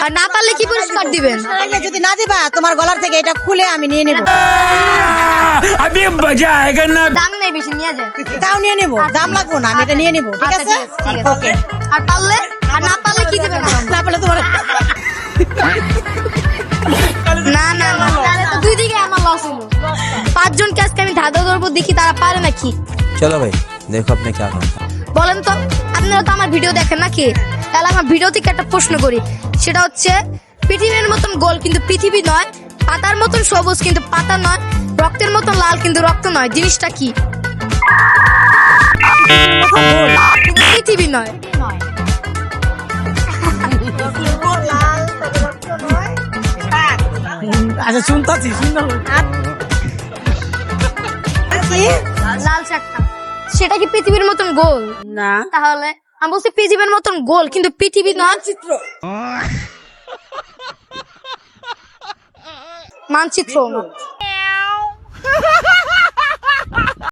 আর না পারলে কি পুরস্কার দিবেন? যদি না দিবা তোমার গলার থেকে এটা খুলে আমি নিয়ে নেব। দাম নেই বেশি, নিয়ে যায়। তাও নিয়ে নেব, দাম লাগবো না, আমি এটা নিয়ে নেব। ঠিক আছে, ওকে। আর পারলে, আর না পারলে কি দিবেন? না পারলে তোমার না না না, তাহলে তো দুই দিকে আমার লস হলো। 5 জনকে আজকে আমি ধাঁধা ধরবো, দেখি তারা পারে নাকি। चलो भाई देखो अपने क्या करना। বলেন তো, আপনারা তো আমার ভিডিও দেখেন নাকি? তাহলে আমার ভিডিও থেকে একটা প্রশ্ন করি, সেটা হচ্ছে পৃথিবীর মতন গোল কিন্তু পৃথিবী নয়, পাতার মতন সবুজ কিন্তু পাতা নয়, রক্তের মতন লাল কিন্তু রক্ত নয়, জিনিসটা কি? কিন্তু পৃথিবী নয়। আচ্ছা শুনতাছি, লাল শাকটা, সেটা কি পৃথিবীর মতন গোল? না। তাহলে আমি বলছি পৃথিবীর মতন গোল কিন্তু পৃথিবী নয়। মানচিত্র না।